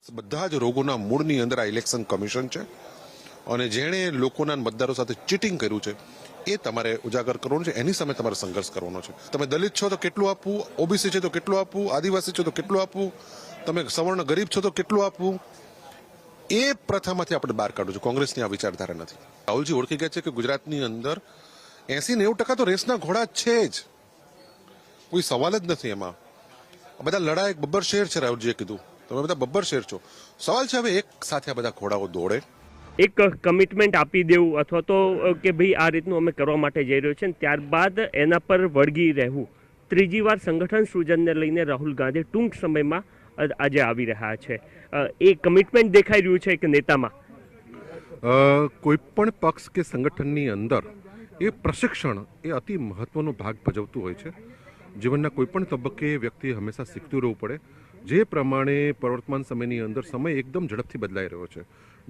બધા જ રોગોના મૂળની અંદર આ ઇલેક્શન કમિશન છે અને જેણે લોકોના મતદારો સાથે ચીટિંગ કર્યું છે એ તમારે ઉજાગર કરવાનું છે. એની સામે તમારે સંઘર્ષ કરવાનો છે. તમે દલિત છો તો કેટલું આપવું, ઓબીસી છે તો કેટલું આપવું, આદિવાસી છો તો કેટલું આપવું, તમે સવર્ણ ગરીબ છો તો કેટલું આપવું, એ પ્રથામાંથી આપણે બહાર કાઢવું છે. કોંગ્રેસની આ વિચારધારા નથી. રાહુલજી ઓળખી ગયા છે કે ગુજરાતની અંદર 80-90% તો રેસના ઘોડા છે જ, કોઈ સવાલ જ નથી એમાં. બધા લડાઈ બબ્બર શેર છે. રાહુલજીએ કીધું તમે બધા બબ્બર શેર છો. સવાલ છે હવે એક સાથે આ બધા ઘોડાઓ દોડે. એક કમિટમેન્ટ આપી દેવું અથવા તો કે ભાઈ આ રીતનું અમે કરવા માટે જઈ રહ્યો છે, ત્યારબાદ એના પર વળગી રહેવું. ત્રીજી વાર સંગઠન સૃજનને લઈને રાહુલ ગાંધી ટૂંક સમયમાં આજે આવી રહ્યા છે. એ કમિટમેન્ટ દેખાઈ રહ્યું છે કે નેતામાં કોઈ પણ પક્ષ કે સંગઠનની અંદર એ પ્રશિક્ષણ એ અતિ મહત્વનો ભાગ ભજવતું હોય છે. જીવનના કોઈ પણ તબક્કે વ્યક્તિએ હંમેશા શીખતું રહેવું પડે. જે પ્રમાણે પ્રવર્તમાન સમયની અંદર સમય એકદમ ઝડપથી બદલાઈ રહ્યો છે,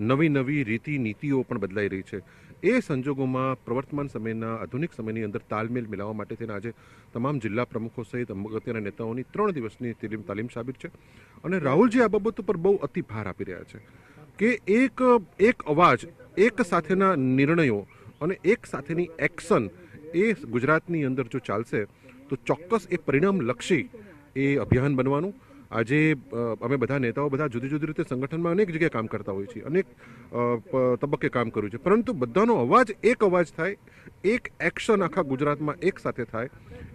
નવી નવી રીતિ નીતિઓ પણ બદલાઈ રહી છે. એ સંજોગોમાં પ્રવર્તમાન સમયના આધુનિક સમયની અંદર તાલમેલ મિલાવવા માટે થઈને આજે તમામ જિલ્લા પ્રમુખો સહિત અગત્યના નેતાઓની 3 દિવસની તાલીમ સાબિત છે. અને રાહુલજી આ બાબત ઉપર બહુ અતિ ભાર આપી રહ્યા છે કે એક અવાજ, એક સાથેના નિર્ણયો અને એક સાથેની એક્શન એ ગુજરાતની અંદર જો ચાલશે તો ચોક્કસ એ પરિણામલક્ષી એ અભિયાન બનવાનું. આજે અમે બધા નેતાઓ બધા જુદી જુદી રીતે સંગઠનમાં અનેક જગ્યાએ કામ કરતા હોઈએ છીએ, અનેક તબક્કે કામ કર્યું છે, પરંતુ બધાનો અવાજ થાય, એક એક્શન આખા ગુજરાતમાં એક સાથે થાય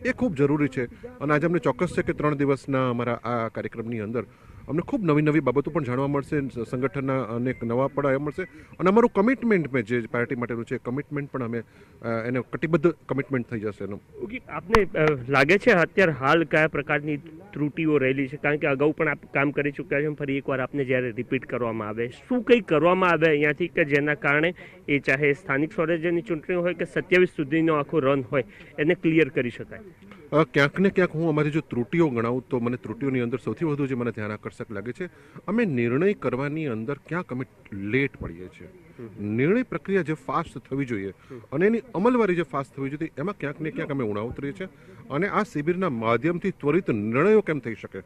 એ ખૂબ જરૂરી છે. અને આજે અમને ચોક્કસ છે કે 3 દિવસના અમારા આ કાર્યક્રમની અંદર અમને ખૂબ નવી નવી બાબતો પણ જાણવા મળશે, સંગઠનના અનેક નવા પડાયા મળશે અને અમારું કમિટમેન્ટ જે પાર્ટી માટેનું છે કમિટમેન્ટ પણ અમે એને કટિબદ્ધ કમિટમેન્ટ થઈ જશે એનું. આપને લાગે છે અત્યારે હાલ કયા પ્રકારની ત્રુટીઓ રહેલી છે? કારણ કે અગાઉ પણ આપ કામ કરી ચૂક્યા છે, ફરી એકવાર આપને જ્યારે રિપીટ કરવામાં આવે, શું કંઈ કરવામાં આવે અહીંયાથી કે જેના કારણે એ ચાહે સ્થાનિક સ્વરાજ્યની ચૂંટણી હોય કે 27 સુધીનો આખો રન હોય એને ક્લિયર કરી શકાય? ક્યાંક ને ક્યાંક હું અમારી જો ત્રુટીઓ ગણાવું તો મને ત્રુટીઓની અંદર સૌથી વધુ જે મને ધ્યાન આકર્ષક લાગે છે, અમે નિર્ણય કરવાની અંદર ક્યાંક અમે લેટ પડીએ છીએ. નિર્ણય પ્રક્રિયા જે ફાસ્ટ થવી જોઈએ અને એની અમલવારી જે ફાસ્ટ થવી જોઈએ એમાં ક્યાંક ને ક્યાંક અમે ઉણા ઉતરીએ છીએ. અને આ શિબિરના માધ્યમથી ત્વરિત નિર્ણયો કેમ થઈ શકે,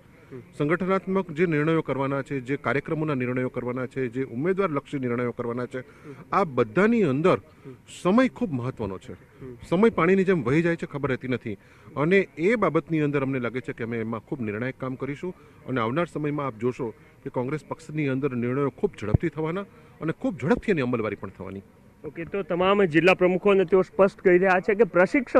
સંગઠનાત્મક જે નિર્ણયો કરવાના છે, જે કાર્યક્રમોના નિર્ણયો કરવાના છે, જે ઉમેદવારલક્ષી નિર્ણયો કરવાના છે, આ બધાની અંદર સમય ખૂબ મહત્વનો છે. સમય પાણીની જેમ વહી જાય છે, ખબર રહેતી નથી. અને એ બાબતની અંદર અમને લાગે છે કે અમે એમાં ખૂબ નિર્ણાયક કામ કરીશું અને આવનાર સમયમાં આપ જોશો કે કોંગ્રેસ પક્ષની અંદર નિર્ણયો ખૂબ ઝડપથી થવાના અને ખૂબ ઝડપથી એની અમલવારી પણ થવાની. ઓકે, તો તમામ જિલ્લા પ્રમુખોને તેઓ સ્પષ્ટ કહી રહ્યા છે કે પ્રશિક્ષણ